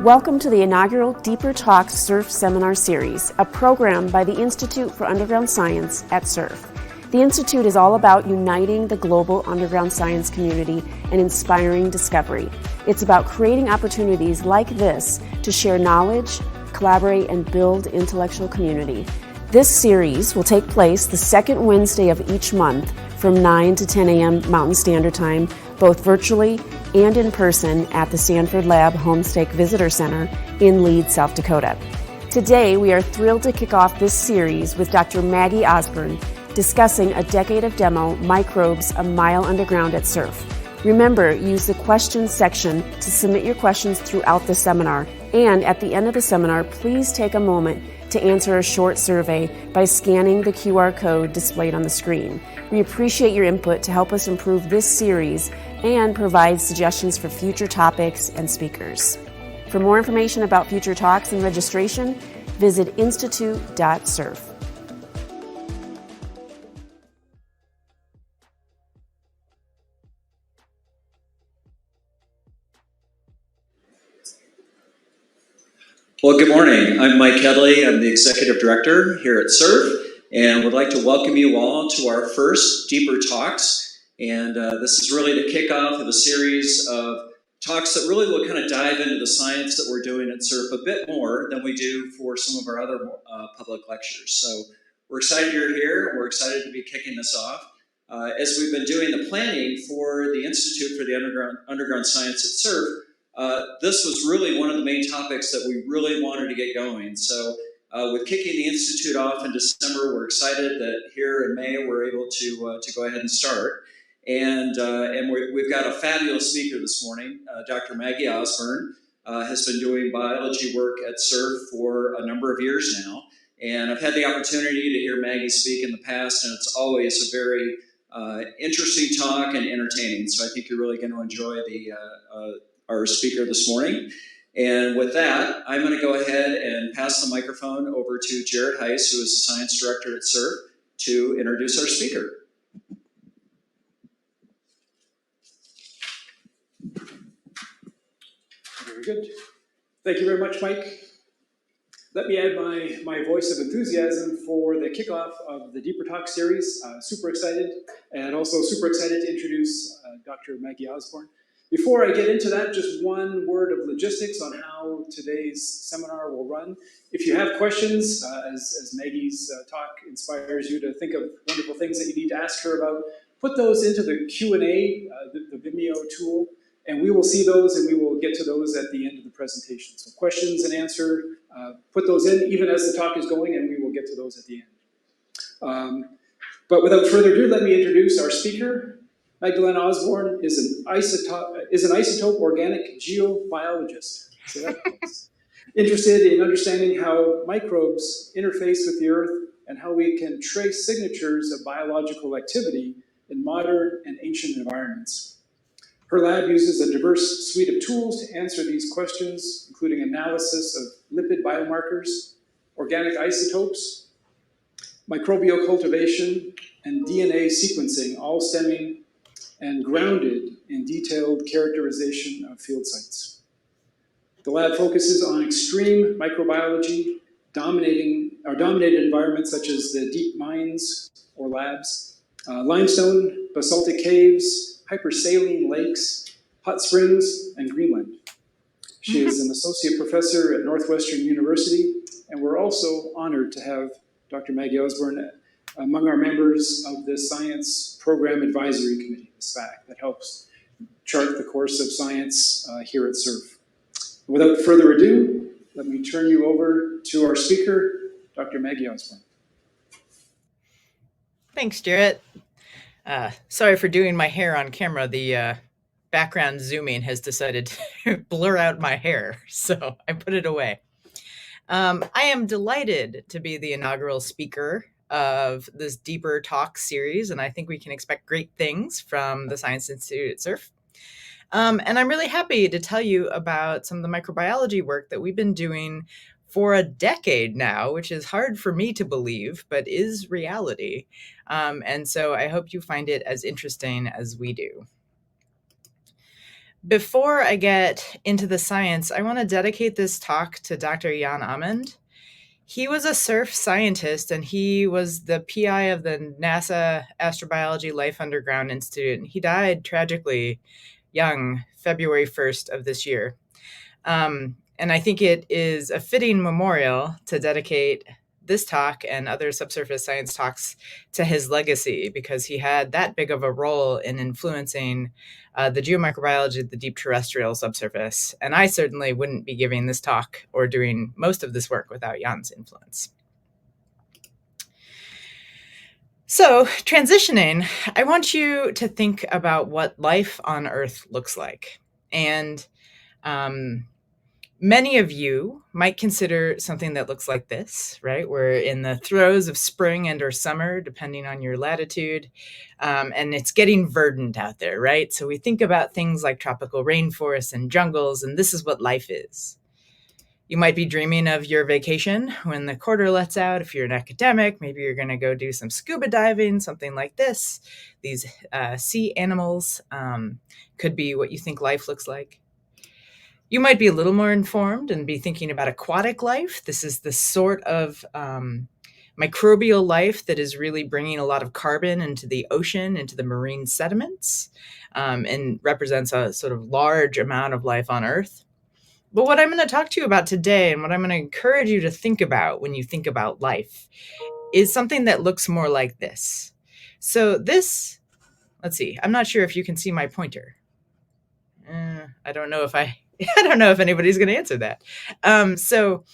Welcome to the inaugural Deeper Talks SURF Seminar Series, a program by the Institute for Underground Science at SURF. The Institute is all about uniting the global underground science community and inspiring discovery. It's about creating opportunities like this to share knowledge, collaborate, and build intellectual community. This series will take place the second Wednesday of each month from 9 to 10 a.m. Mountain Standard Time, both virtually and in person at the Sanford Lab Homestake Visitor Center in Leeds, South Dakota. Today, we are thrilled to kick off this series with Dr. Maggie Osburn discussing a decade of DeMMO, Microbes, a mile underground at SURF. Remember, use the questions section to submit your questions throughout the seminar. And at the end of the seminar, please take a moment to answer a short survey by scanning the QR code displayed on the screen. We appreciate your input to help us improve this series and provide suggestions for future topics and speakers. For more information about future talks and registration, visit institute.surf. Well, good morning. I'm Mike Hedley. I'm the Executive Director here at SURF, and would like to welcome you all to our first Deeper Talks. And this is really the kickoff of a series of talks that really will kind of dive into the science that we're doing at SURF a bit more than we do for some of our other public lectures. So we're excited you're here, and we're excited to be kicking this off. As we've been doing the planning for the Institute for the Underground Science at SURF, this was really one of the main topics that we really wanted to get going. So with kicking the Institute off in December, we're excited that here in May we're able to go ahead and start. And we've got a fabulous speaker this morning. Dr. Maggie Osburn has been doing biology work at SURF for a number of years now. And I've had the opportunity to hear Maggie speak in the past, and it's always a very interesting talk and entertaining. So I think you're really going to enjoy our speaker this morning. And with that, I'm going to go ahead and pass the microphone over to Jared Heiss, who is the Science Director at SURF, to introduce our speaker. Very good. Thank you very much, Mike. Let me add my voice of enthusiasm for the kickoff of the Deeper Talk series. Super excited, and also super excited to introduce Dr. Maggie Osburn. Before I get into that, just one word of logistics on how today's seminar will run. If you have questions, as Maggie's talk inspires you to think of wonderful things that you need to ask her about, put those into the Q&A, the DeMMO tool, and we will see those and we will get to those at the end of the presentation. So questions and answer, put those in even as the talk is going, and we will get to those at the end. But without further ado, let me introduce our speaker. Maggie Osburn is an isotope organic geobiologist. So interested in understanding how microbes interface with the Earth and how we can trace signatures of biological activity in modern and ancient environments. Her lab uses a diverse suite of tools to answer these questions, including analysis of lipid biomarkers, organic isotopes, microbial cultivation, and DNA sequencing, all stemming and grounded in detailed characterization of field sites. The lab focuses on extreme microbiology, dominated environments such as the deep mines or labs, limestone, basaltic caves, hypersaline lakes, hot springs, and Greenland. She is an associate professor at Northwestern University, and we're also honored to have Dr. Maggie Osburn among our members of the Science Program Advisory Committee, the SPAC, that helps chart the course of science here at SURF. Without further ado, let me turn you over to our speaker, Dr. Maggie Osburn. Thanks, Jarrett. Sorry for doing my hair on camera. The background zooming has decided to blur out my hair, so I put it away. I am delighted to be the inaugural speaker of this Deeper Talk series, and I think we can expect great things from the Science Institute at SURF. And I'm really happy to tell you about some of the microbiology work that we've been doing for a decade now, which is hard for me to believe, but is reality. And so I hope you find it as interesting as we do. Before I get into the science, I want to dedicate this talk to Dr. Jan Amund. He was a surf scientist, and he was the PI of the NASA Astrobiology Life Underground Institute. And he died tragically young, February 1st of this year. And I think it is a fitting memorial to dedicate this talk and other subsurface science talks to his legacy, because he had that big of a role in influencing the geomicrobiology of the deep terrestrial subsurface. And I certainly wouldn't be giving this talk or doing most of this work without Jan's influence. So, transitioning, I want you to think about what life on Earth looks like. And many of you might consider something that looks like this, right? We're in the throes of spring and or summer, depending on your latitude, and it's getting verdant out there, right? So we think about things like tropical rainforests and jungles, and this is what life is. You might be dreaming of your vacation when the quarter lets out. If you're an academic, maybe you're going to go do some scuba diving, something like this. These sea animals could be what you think life looks like. You might be a little more informed and be thinking about aquatic life. This is the sort of microbial life that is really bringing a lot of carbon into the ocean, into the marine sediments, and represents a sort of large amount of life on Earth. But what I'm going to talk to you about today, and what I'm going to encourage you to think about when you think about life, is something that looks more like this. So this, let's see, I'm not sure if you can see my pointer. I don't know if anybody's going to answer that. So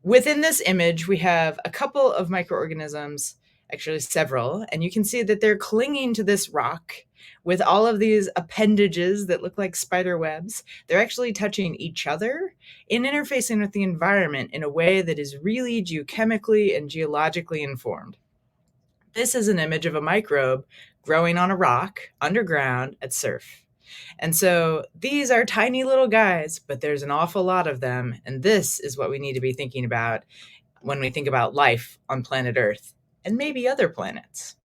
within this image, we have a couple of microorganisms, actually several, and you can see that they're clinging to this rock with all of these appendages that look like spider webs. They're actually touching each other and interfacing with the environment in a way that is really geochemically and geologically informed. This is an image of a microbe growing on a rock underground at surf. And so these are tiny little guys, but there's an awful lot of them. And this is what we need to be thinking about when we think about life on planet Earth and maybe other planets.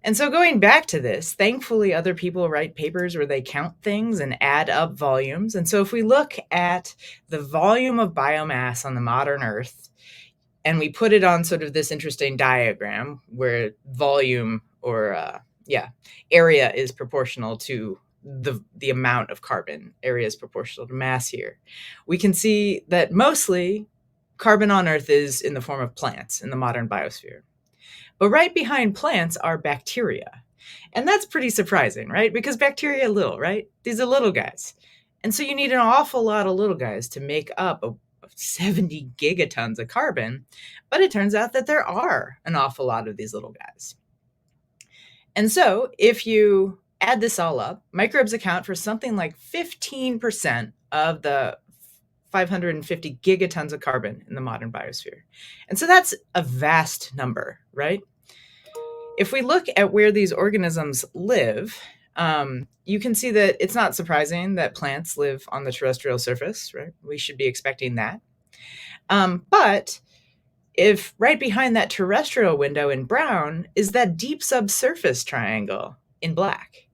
And so going back to this, thankfully other people write papers where they count things and add up volumes. And so if we look at the volume of biomass on the modern Earth, and we put it on sort of this interesting diagram where volume or area is proportional to the amount of carbon. Area is proportional to mass here. We can see that mostly carbon on Earth is in the form of plants in the modern biosphere. But right behind plants are bacteria. And that's pretty surprising, right? Because bacteria are little, right? These are little guys. And so you need an awful lot of little guys to make up 70 gigatons of carbon. But it turns out that there are an awful lot of these little guys. And so if you add this all up, microbes account for something like 15% of the 550 gigatons of carbon in the modern biosphere. And so that's a vast number, right? If we look at where these organisms live, you can see that it's not surprising that plants live on the terrestrial surface, right? We should be expecting that. But if right behind that terrestrial window in brown is that deep subsurface triangle in black.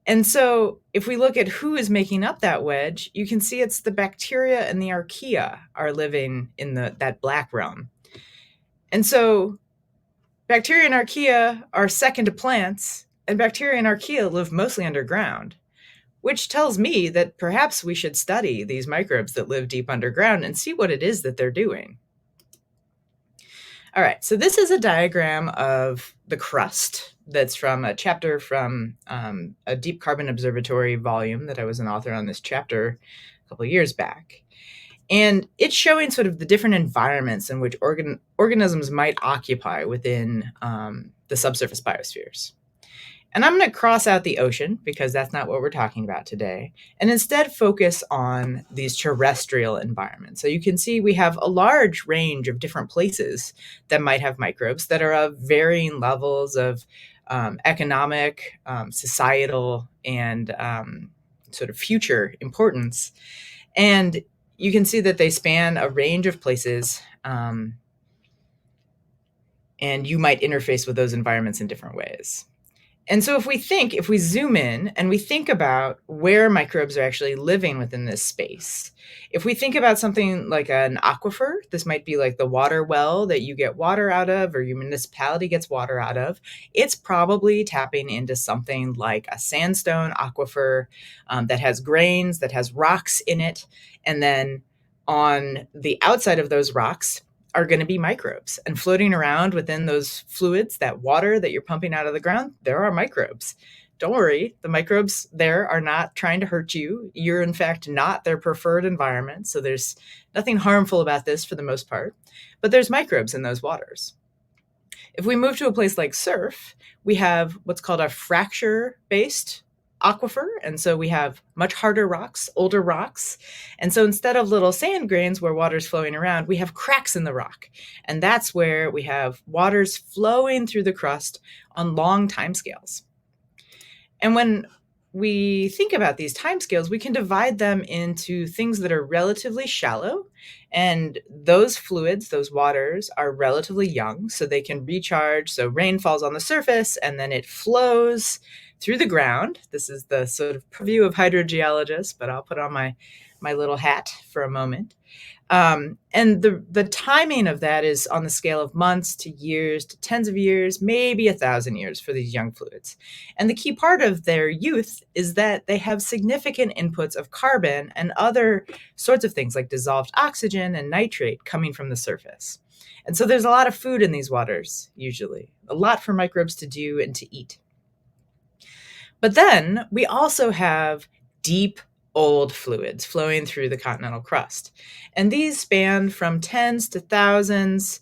And so if we look at who is making up that wedge, you can see it's the bacteria and the archaea are living in that black realm. And so bacteria and archaea are second to plants, and bacteria and archaea live mostly underground, which tells me that perhaps we should study these microbes that live deep underground and see what it is that they're doing. All right, so this is a diagram of the crust that's from a chapter from a Deep Carbon Observatory volume that I was an author on this chapter a couple of years back. And it's showing sort of the different environments in which organisms might occupy within the subsurface biospheres. And I'm going to cross out the ocean because that's not what we're talking about today, and instead focus on these terrestrial environments. So you can see we have a large range of different places that might have microbes that are of varying levels of economic, societal, and sort of future importance. And you can see that they span a range of places, and you might interface with those environments in different ways. And so if we zoom in and we think about where microbes are actually living within this space, if we think about something like an aquifer, this might be like the water well that you get water out of or your municipality gets water out of, it's probably tapping into something like a sandstone aquifer that has grains, that has rocks in it. And then on the outside of those rocks are going to be microbes, and floating around within those fluids, that water that you're pumping out of the ground, there are microbes. Don't worry, the microbes there are not trying to hurt you. You're in fact not their preferred environment, so there's nothing harmful about this for the most part, but there's microbes in those waters. If we move to a place like surf, we have what's called a fracture-based aquifer. And so we have much harder rocks, older rocks. And so instead of little sand grains where water's flowing around, we have cracks in the rock. And that's where we have waters flowing through the crust on long timescales. And when we think about these timescales, we can divide them into things that are relatively shallow. And those fluids, those waters, are relatively young, so they can recharge. So rain falls on the surface and then it flows through the ground. This is the sort of purview of hydrogeologists, but I'll put on my little hat for a moment. And the timing of that is on the scale of months to years to tens of years, maybe 1,000 years for these young fluids. And the key part of their youth is that they have significant inputs of carbon and other sorts of things like dissolved oxygen and nitrate coming from the surface. And so there's a lot of food in these waters, usually, a lot for microbes to do and to eat. But then we also have deep, old fluids flowing through the continental crust. And these span from tens to thousands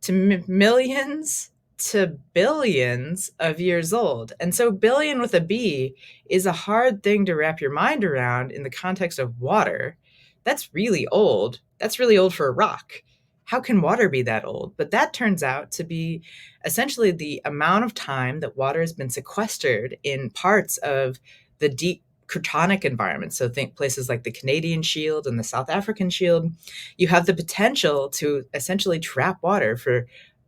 to millions to billions of years old. And so billion with a B is a hard thing to wrap your mind around in the context of water. That's really old. That's really old for a rock. How can water be that old? But that turns out to be essentially the amount of time that water has been sequestered in parts of the deep cratonic environment. So think places like the Canadian Shield and the South African Shield. You have the potential to essentially trap water for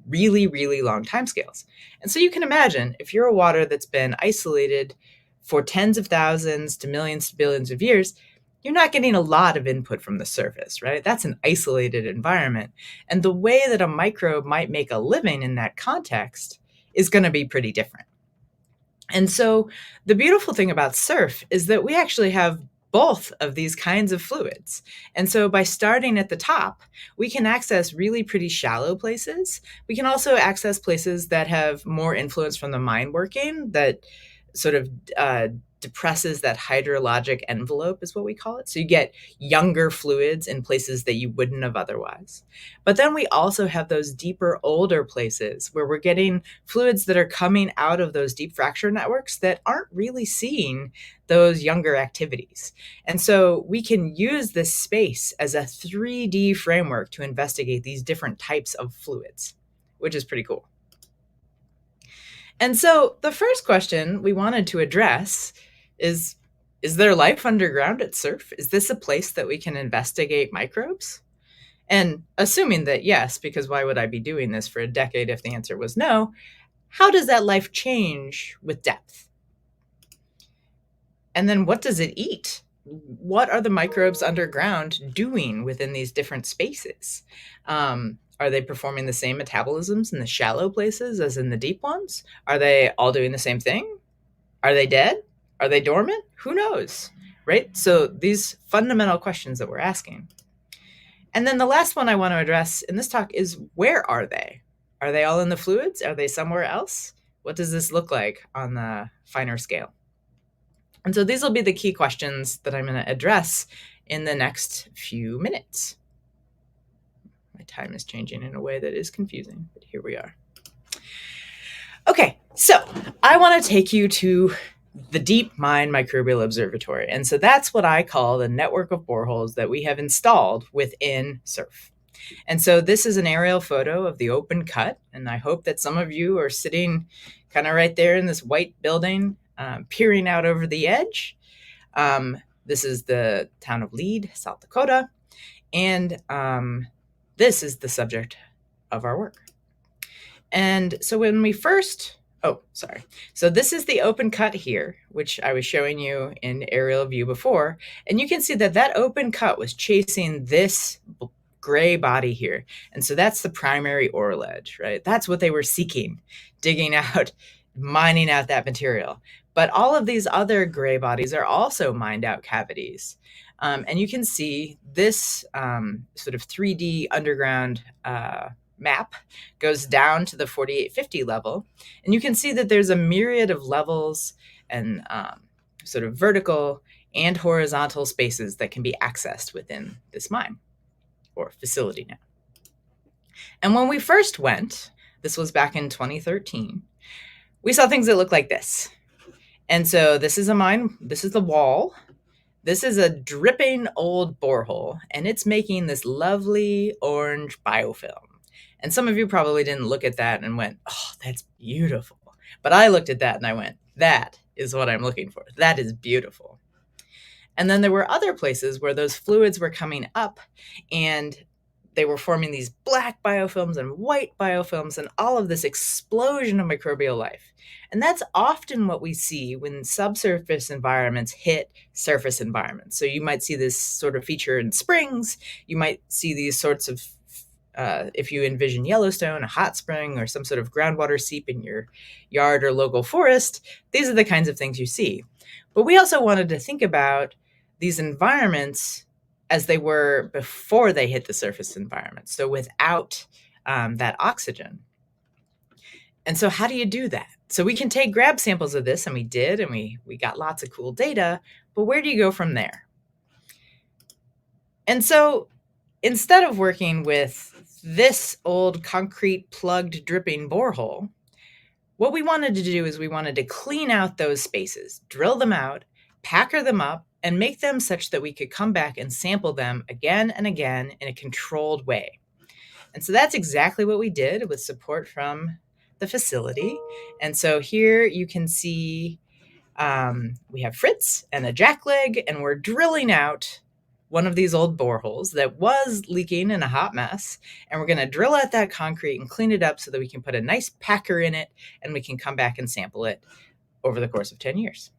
really, really long timescales. And so you can imagine if you're a water that's been isolated for tens of thousands to millions to billions of years, you're not getting a lot of input from the surface, right? That's an isolated environment. And the way that a microbe might make a living in that context is going to be pretty different. And so the beautiful thing about surf is that we actually have both of these kinds of fluids. And so by starting at the top, we can access really pretty shallow places. We can also access places that have more influence from the mine working that sort of depresses that hydrologic envelope is what we call it. So you get younger fluids in places that you wouldn't have otherwise. But then we also have those deeper, older places where we're getting fluids that are coming out of those deep fracture networks that aren't really seeing those younger activities. And so we can use this space as a 3D framework to investigate these different types of fluids, which is pretty cool. And so the first question we wanted to address is there life underground at surf? Is this a place that we can investigate microbes? And assuming that yes, because why would I be doing this for a decade if the answer was no, how does that life change with depth? And then what does it eat? What are the microbes underground doing within these different spaces? Are they performing the same metabolisms in the shallow places as in the deep ones? Are they all doing the same thing? Are they dead? Are they dormant? Who knows, right? So these fundamental questions that we're asking. And then the last one I want to address in this talk is, where are they? Are they all in the fluids? Are they somewhere else? What does this look like on the finer scale? And so these will be the key questions that I'm going to address in the next few minutes. My time is changing in a way that is confusing, but here we are. Okay, so I want to take you to the Deep Mine Microbial Observatory. And so that's what I call the network of boreholes that we have installed within SURF. And so this is an aerial photo of the open cut. And I hope that some of you are sitting kind of right there in this white building, peering out over the edge. This is the town of Lead, South Dakota. And this is the subject of our work. And so when we first Oh, sorry. So this is the open cut here, which I was showing you in aerial view before. And you can see that that open cut was chasing this gray body here. And so that's the primary ore ledge, right? That's what they were seeking, digging out, mining out that material. But all of these other gray bodies are also mined out cavities. And you can see this sort of 3D underground map goes down to the 4850 level. And you can see that there's a myriad of levels and sort of vertical and horizontal spaces that can be accessed within this mine or facility now. And when we first went, this was back in 2013, we saw things that look like this. And so this is a mine, this is the wall. This is a dripping old borehole, and it's making this lovely orange biofilm. And some of you probably didn't look at that and went, oh, that's beautiful. But I looked at that and I went, that is what I'm looking for. That is beautiful. And then there were other places where those fluids were coming up and they were forming these black biofilms and white biofilms and all of this explosion of microbial life. And that's often what we see when subsurface environments hit surface environments. So you might see this sort of feature in springs. You might see these sorts of, if you envision Yellowstone, a hot spring, or some sort of groundwater seep in your yard or local forest, these are the kinds of things you see. But we also wanted to think about these environments as they were before they hit the surface environment, so without that oxygen. And so how do you do that? So we can take grab samples of this, and we did, and we got lots of cool data, but where do you go from there? And so instead of working with this old concrete plugged dripping borehole, what we wanted to do is we wanted to clean out those spaces, drill them out, packer them up, and make them such that we could come back and sample them again and again in a controlled way. And so that's exactly what we did with support from the facility. And so here you can see we have Fritz and a jackleg, and we're drilling out one of these old boreholes that was leaking in a hot mess. And we're going to drill out that concrete and clean it up so that we can put a nice packer in it and we can come back and sample it over the course of 10 years.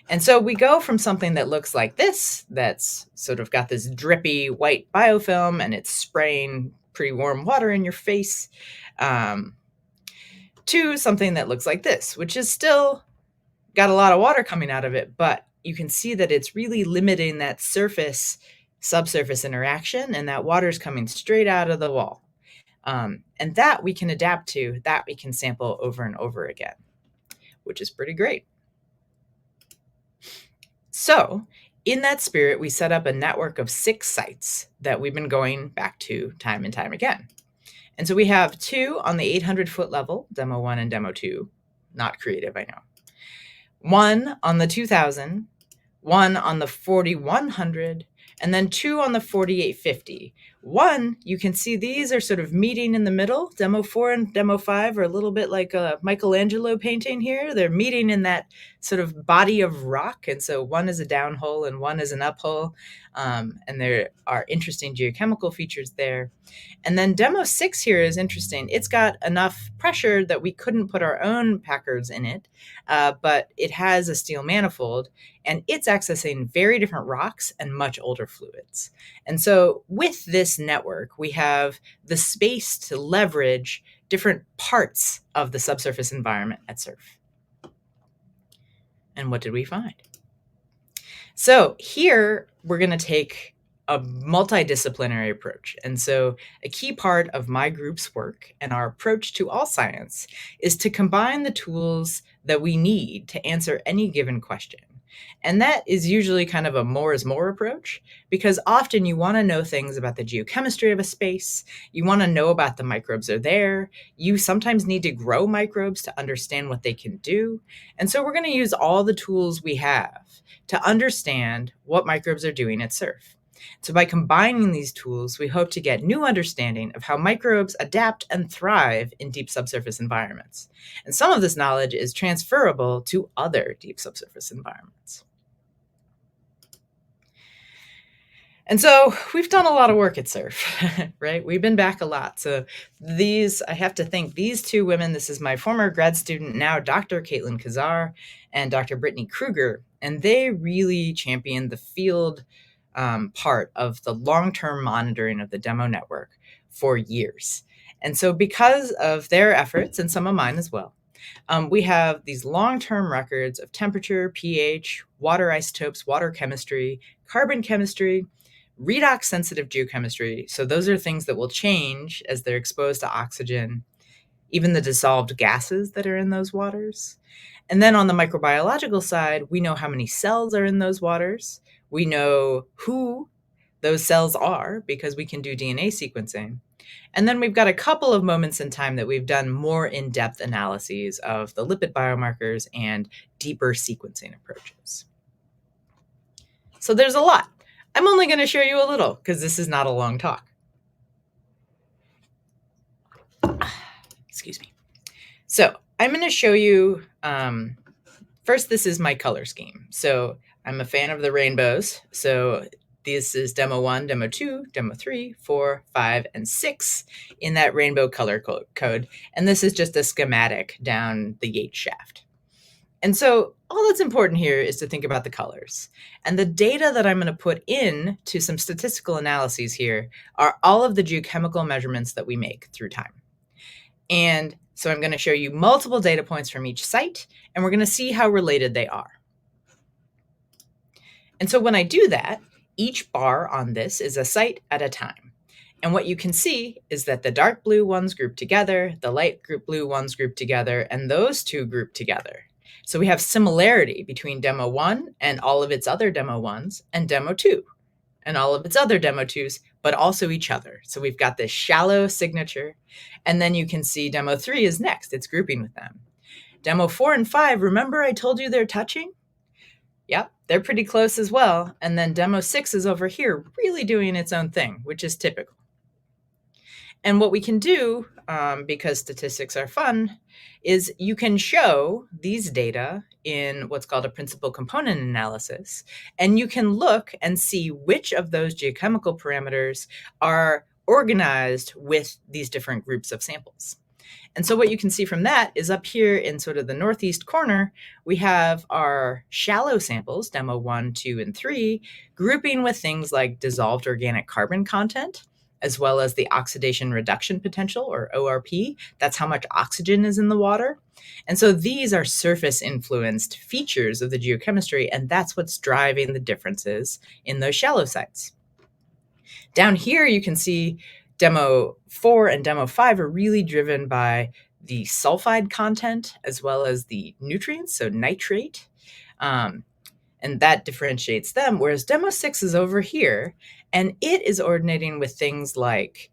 And so we go from something that looks like this, that's sort of got this drippy white biofilm and it's spraying pretty warm water in your face, to something that looks like this, which is still got a lot of water coming out of it, but you can see that it's really limiting that subsurface interaction, and that water is coming straight out of the wall. And that we can adapt to, that we can sample over and over again, which is pretty great. So in that spirit, we set up a network of 6 sites that we've been going back to time and time again. And so we have 2 on the 800-foot level, Demo 1 and Demo 2. Not creative, I know. 1 on the 2000, 1 on the 4100, and then 2 on the 4850. 1, you can see these are sort of meeting in the middle. Demo 4 and Demo 5 are a little bit like a Michelangelo painting here. They're meeting in that sort of body of rock. And so 1 is a down hole and 1 is an up hole. And there are interesting geochemical features there. And then Demo 6 here is interesting. It's got enough pressure that we couldn't put our own packers in it, but it has a steel manifold, and it's accessing very different rocks and much older fluids. And so with this network, we have the space to leverage different parts of the subsurface environment at SURF. And what did we find? So here we're going to take a multidisciplinary approach. And so a key part of my group's work and our approach to all science is to combine the tools that we need to answer any given question. And that is usually kind of a more is more approach, because often you want to know things about the geochemistry of a space. You want to know about the microbes are there. You sometimes need to grow microbes to understand what they can do. And so we're going to use all the tools we have to understand what microbes are doing at SURF. So by combining these tools, we hope to get new understanding of how microbes adapt and thrive in deep subsurface environments. And some of this knowledge is transferable to other deep subsurface environments. And so we've done a lot of work at SURF, right? We've been back a lot. So I have to thank these two women. This is my former grad student, now Dr. Caitlin Kazar and Dr. Brittany Kruger. And they really championed the field part of the long-term monitoring of the DeMMO network for years. And so because of their efforts, and some of mine as well, we have these long-term records of temperature, pH, water isotopes, water chemistry, carbon chemistry, redox-sensitive geochemistry. So those are things that will change as they're exposed to oxygen, even the dissolved gases that are in those waters. And then on the microbiological side, we know how many cells are in those waters. We know who those cells are because we can do DNA sequencing. And then we've got a couple of moments in time that we've done more in-depth analyses of the lipid biomarkers and deeper sequencing approaches. So there's a lot. I'm only going to show you a little because this is not a long talk. Excuse me. So I'm going to show you, first, this is my color scheme. So I'm a fan of the rainbows. So this is DeMMO 1, DeMMO 2, DeMMO 3, 4, 5, and 6 in that rainbow color code. And this is just a schematic down the Yates shaft. And so all that's important here is to think about the colors. And the data that I'm going to put in to some statistical analyses here are all of the geochemical measurements that we make through time. And so I'm going to show you multiple data points from each site, and we're going to see how related they are. And so when I do that, each bar on this is a site at a time. And what you can see is that the dark blue ones group together, the light blue ones group together, and those two group together. So we have similarity between DeMMO 1 and all of its other DeMMO 1s and DeMMO 2 and all of its other DeMMO 2s, but also each other. So we've got this shallow signature. And then you can see DeMMO 3 is next. It's grouping with them. DeMMO 4 and 5, remember I told you they're touching? Yep, they're pretty close as well. And then DeMMO 6 is over here really doing its own thing, which is typical. And what we can do, because statistics are fun, is you can show these data in what's called a principal component analysis, and you can look and see which of those geochemical parameters are organized with these different groups of samples. And so what you can see from that is up here in sort of the northeast corner, we have our shallow samples, DeMMO 1, 2, and 3, grouping with things like dissolved organic carbon content, as well as the oxidation reduction potential, or ORP. That's how much oxygen is in the water. And so these are surface-influenced features of the geochemistry, and that's what's driving the differences in those shallow sites. Down here, you can see DeMMO 4 and DeMMO 5 are really driven by the sulfide content, as well as the nutrients, so nitrate. And that differentiates them, whereas DeMMO 6 is over here, and it is ordinating with things like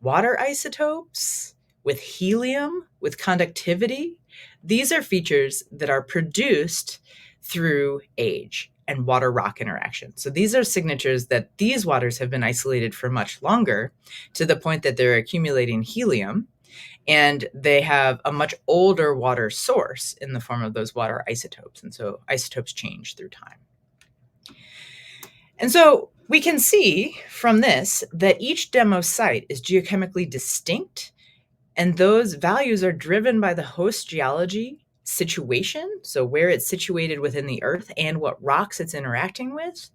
water isotopes, with helium, with conductivity. These are features that are produced through age and water-rock interaction. So these are signatures that these waters have been isolated for much longer, to the point that they're accumulating helium, and they have a much older water source in the form of those water isotopes. And so isotopes change through time. And so we can see from this that each DeMMO site is geochemically distinct, and those values are driven by the host geology situation, so where it's situated within the earth and what rocks it's interacting with.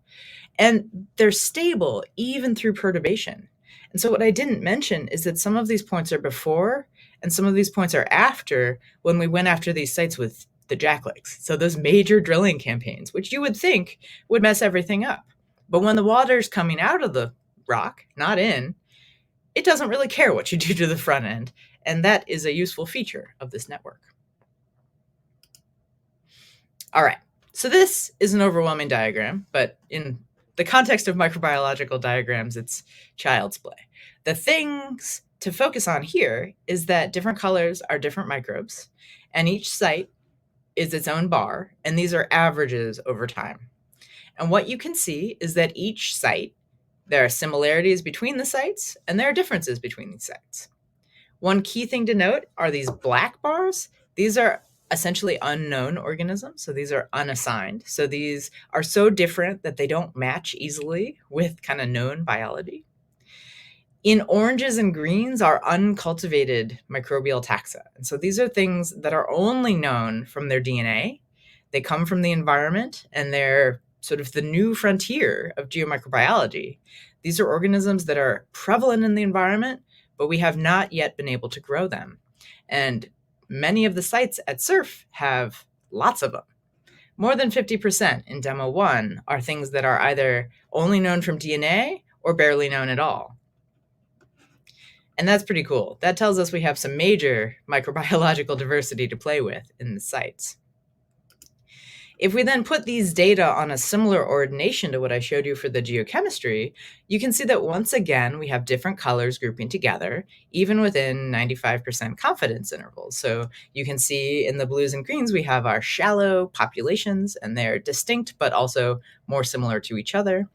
And they're stable even through perturbation. And so what I didn't mention is that some of these points are before and some of these points are after when we went after these sites with the jacklegs. So those major drilling campaigns, which you would think would mess everything up. But when the water's coming out of the rock, not in, it doesn't really care what you do to the front end. And that is a useful feature of this network. All right, so this is an overwhelming diagram, but in the context of microbiological diagrams, it's child's play. The things to focus on here is that different colors are different microbes, and each site is its own bar, and these are averages over time. And what you can see is that each site, there are similarities between the sites, and there are differences between these sites. One key thing to note are these black bars. These are essentially unknown organisms. So these are unassigned. So these are so different that they don't match easily with kind of known biology. In oranges and greens are uncultivated microbial taxa. And so these are things that are only known from their DNA. They come from the environment, and they're sort of the new frontier of geomicrobiology. These are organisms that are prevalent in the environment, but we have not yet been able to grow them. And many of the sites at SURF have lots of them. More than 50% in Demo 1 are things that are either only known from DNA or barely known at all. And that's pretty cool. That tells us we have some major microbiological diversity to play with in the sites. If we then put these data on a similar ordination to what I showed you for the geochemistry, you can see that once again, we have different colors grouping together, even within 95% confidence intervals. So you can see in the blues and greens, we have our shallow populations, and they're distinct, but also more similar to each other.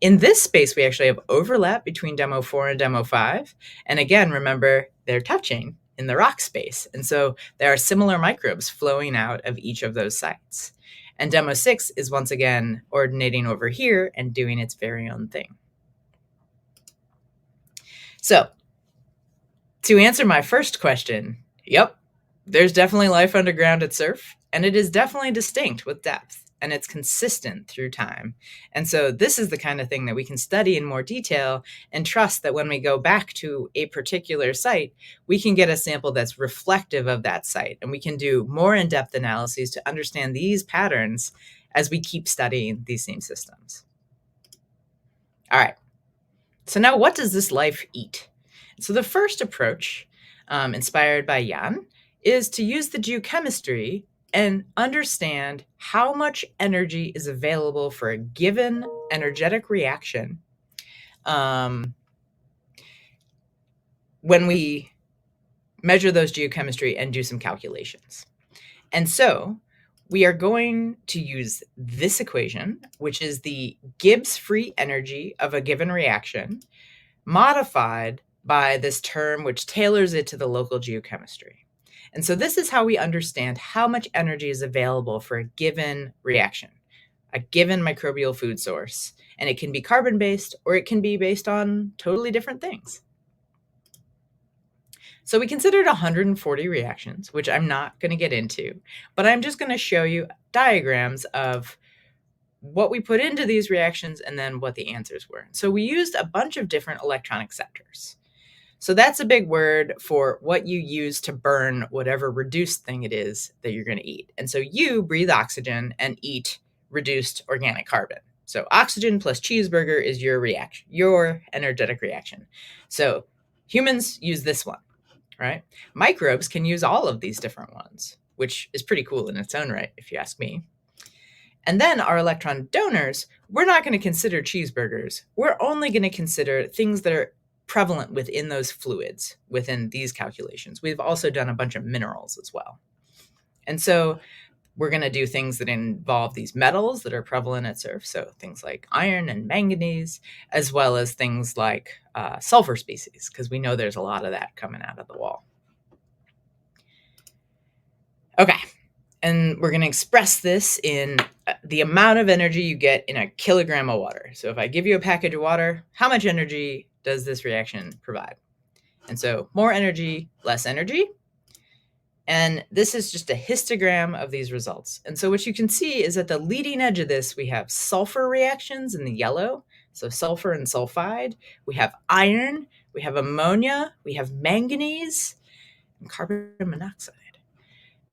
In this space, we actually have overlap between Demo 4 and Demo 5. And again, remember, they're touching in the rock space. And so there are similar microbes flowing out of each of those sites. And Demo 6 is once again ordinating over here and doing its very own thing. So to answer my first question, yep, there's definitely life underground at SURF, and it is definitely distinct with depth, and it's consistent through time. And so this is the kind of thing that we can study in more detail and trust that when we go back to a particular site, we can get a sample that's reflective of that site. And we can do more in-depth analyses to understand these patterns as we keep studying these same systems. All right. So now what does this life eat? So the first approach, inspired by Jan, is to use the geochemistry and understand how much energy is available for a given energetic reaction when we measure those geochemistry and do some calculations. And so we are going to use this equation, which is the Gibbs free energy of a given reaction, modified by this term which tailors it to the local geochemistry. And so this is how we understand how much energy is available for a given reaction, a given microbial food source. And it can be carbon-based, or it can be based on totally different things. So we considered 140 reactions, which I'm not going to get into, but I'm just going to show you diagrams of what we put into these reactions and then what the answers were. So we used a bunch of different electronic sectors. So that's a big word for what you use to burn whatever reduced thing it is that you're going to eat. And so you breathe oxygen and eat reduced organic carbon. So oxygen plus cheeseburger is your reaction, your energetic reaction. So humans use this one, right? Microbes can use all of these different ones, which is pretty cool in its own right, if you ask me. And then our electron donors, we're not going to consider cheeseburgers. We're only going to consider things that are prevalent within those fluids, within these calculations. We've also done a bunch of minerals as well. And so we're going to do things that involve these metals that are prevalent at SURF, so things like iron and manganese, as well as things like sulfur species, because we know there's a lot of that coming out of the wall. Okay, and we're going to express this in the amount of energy you get in a kilogram of water. So if I give you a package of water, how much energy does this reaction provide? And so more energy, less energy. And this is just a histogram of these results. And so what you can see is at the leading edge of this, we have sulfur reactions in the yellow. So sulfur and sulfide. We have iron, we have ammonia, we have manganese, and carbon monoxide.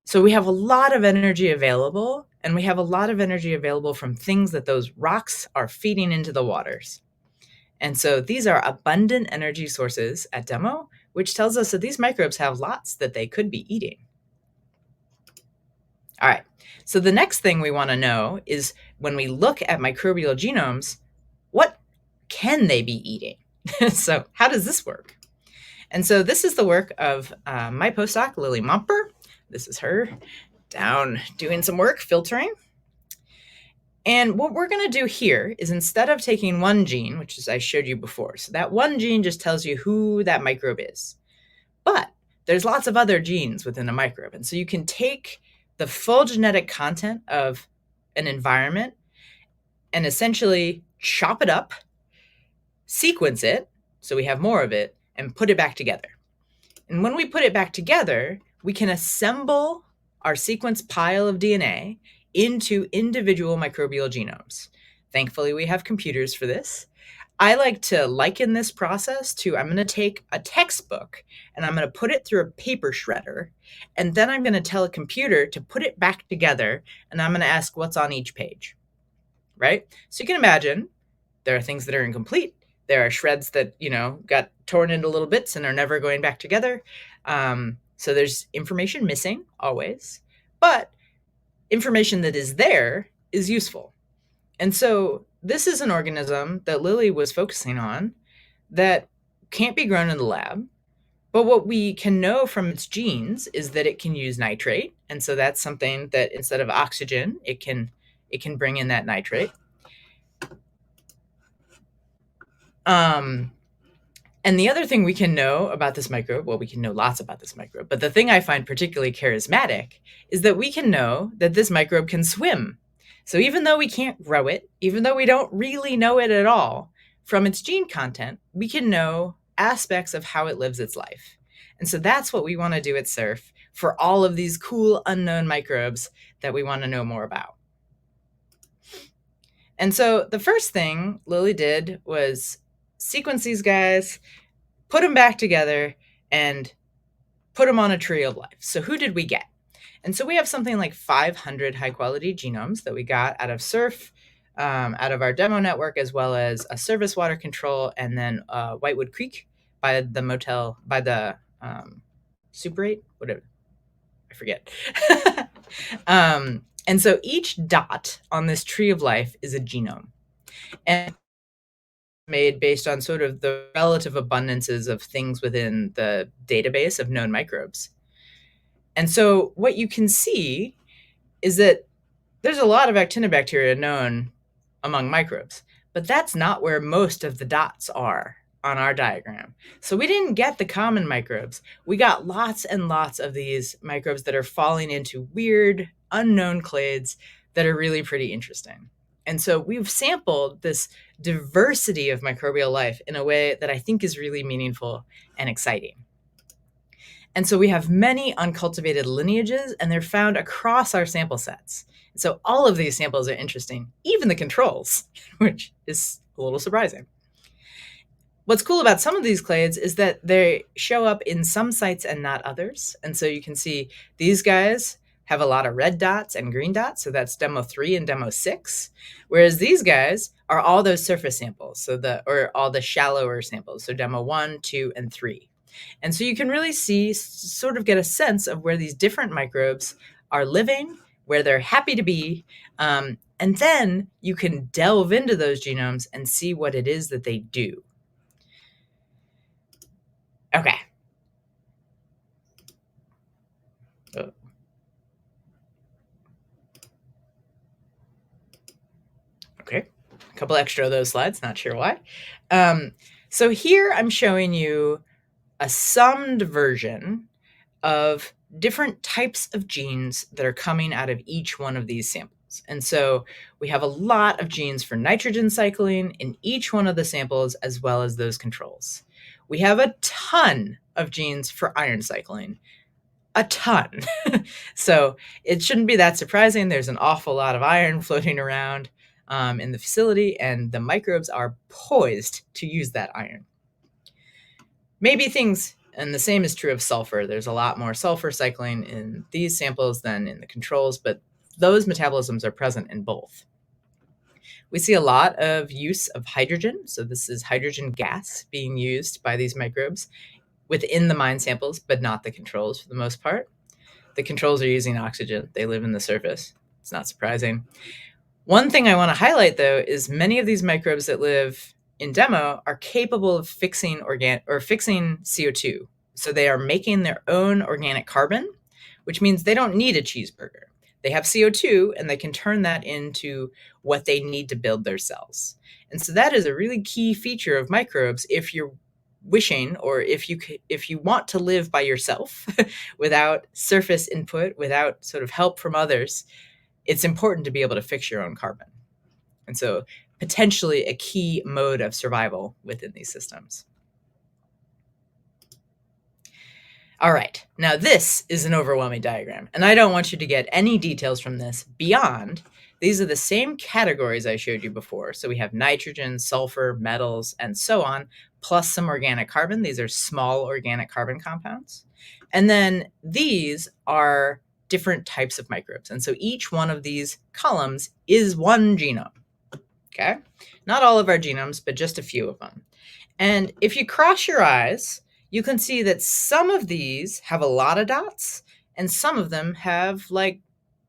So we have a lot of energy available, and we have a lot of energy available from things that those rocks are feeding into the waters. And so these are abundant energy sources at DeMMO, which tells us that these microbes have lots that they could be eating. All right, so the next thing we want to know is when we look at microbial genomes, what can they be eating? So how does this work? And so this is the work of my postdoc, Lily Momper. This is her down doing some work, filtering. And what we're going to do here is instead of taking one gene, which is I showed you before, so that one gene just tells you who that microbe is. But there's lots of other genes within a microbe. And so you can take the full genetic content of an environment and essentially chop it up, sequence it, so we have more of it, and put it back together. And when we put it back together, we can assemble our sequence pile of DNA into individual microbial genomes. Thankfully, we have computers for this. I like to liken this process to, I'm going to take a textbook and I'm going to put it through a paper shredder, and then I'm going to tell a computer to put it back together, and I'm going to ask what's on each page, right? So you can imagine there are things that are incomplete. There are shreds that, got torn into little bits and are never going back together. So there's information missing always, but information that is there is useful. And so this is an organism that Lily was focusing on that can't be grown in the lab. But what we can know from its genes is that it can use nitrate. And so that's something that instead of oxygen, it can bring in that nitrate. And the other thing we can know about this microbe, well, we can know lots about this microbe, but the thing I find particularly charismatic is that we can know that this microbe can swim. So even though we can't grow it, even though we don't really know it at all, from its gene content, we can know aspects of how it lives its life. And so that's what we want to do at SURF for all of these cool unknown microbes that we want to know more about. And so the first thing Lily did was sequence these guys, put them back together, and put them on a tree of life. So who did we get? And so we have something like 500 high-quality genomes that we got out of SURF, out of our DeMMO network, as well as a service water control, and then Whitewood Creek by the motel, by the Super 8, whatever, I forget. And so each dot on this tree of life is a genome. And made based on sort of the relative abundances of things within the database of known microbes. And so what you can see is that there's a lot of actinobacteria known among microbes, but that's not where most of the dots are on our diagram. So we didn't get the common microbes. We got lots and lots of these microbes that are falling into weird, unknown clades that are really pretty interesting. And so we've sampled this diversity of microbial life in a way that I think is really meaningful and exciting. And so we have many uncultivated lineages, and they're found across our sample sets. So all of these samples are interesting, even the controls, which is a little surprising. What's cool about some of these clades is that they show up in some sites and not others. And so you can see these guys have a lot of red dots and green dots. So that's DeMMO 3 and DeMMO 6. Whereas these guys are all those surface samples, or all the shallower samples. So DeMMO 1, 2, and 3. And so you can really sort of get a sense of where these different microbes are living, where they're happy to be. And then you can delve into those genomes and see what it is that they do. Okay. Oh. Okay. A couple extra of those slides, not sure why. So here I'm showing you a summed version of different types of genes that are coming out of each one of these samples. And so we have a lot of genes for nitrogen cycling in each one of the samples, as well as those controls. We have a ton of genes for iron cycling, a ton. So it shouldn't be that surprising. There's an awful lot of iron floating around in the facility, and the microbes are poised to use that iron. Maybe things, and the same is true of sulfur. There's a lot more sulfur cycling in these samples than in the controls, but those metabolisms are present in both. We see a lot of use of hydrogen. So this is hydrogen gas being used by these microbes within the mine samples, but not the controls for the most part. The controls are using oxygen. They live in the surface. It's not surprising. One thing I want to highlight, though, is many of these microbes that live in DeMMO are capable of fixing CO2. So they are making their own organic carbon, which means they don't need a cheeseburger. They have CO2 and they can turn that into what they need to build their cells. And so that is a really key feature of microbes if you're wishing, or if you want to live by yourself without surface input, without sort of help from others, it's important to be able to fix your own carbon. And so potentially a key mode of survival within these systems. All right, now this is an overwhelming diagram, and I don't want you to get any details from this beyond these are the same categories I showed you before. So we have nitrogen, sulfur, metals, and so on, plus some organic carbon. These are small organic carbon compounds. And then these are different types of microbes. And so each one of these columns is one genome, okay? Not all of our genomes, but just a few of them. And if you cross your eyes, you can see that some of these have a lot of dots and some of them have like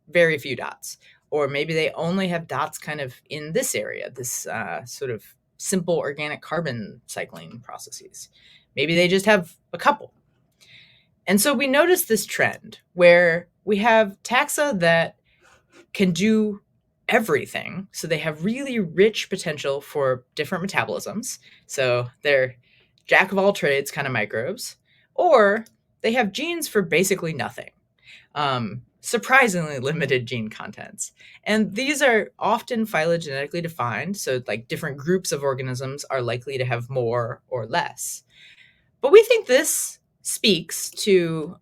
very few dots. Or maybe they only have dots kind of in this area, this sort of simple organic carbon cycling processes. Maybe they just have a couple. And so we notice this trend where we have taxa that can do everything. So they have really rich potential for different metabolisms. So they're jack of all trades kind of microbes, or they have genes for basically nothing. Surprisingly limited gene contents. And these are often phylogenetically defined. So like different groups of organisms are likely to have more or less. But we think this speaks to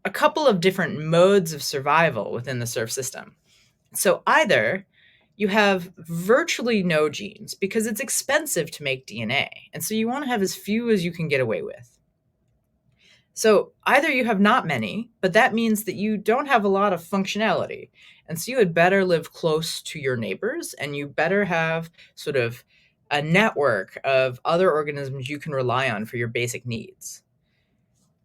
a couple of different modes of survival within the surf system. So either you have virtually no genes because it's expensive to make DNA. And so you want to have as few as you can get away with. So either you have not many, but that means that you don't have a lot of functionality. And so you had better live close to your neighbors, and you better have sort of a network of other organisms you can rely on for your basic needs.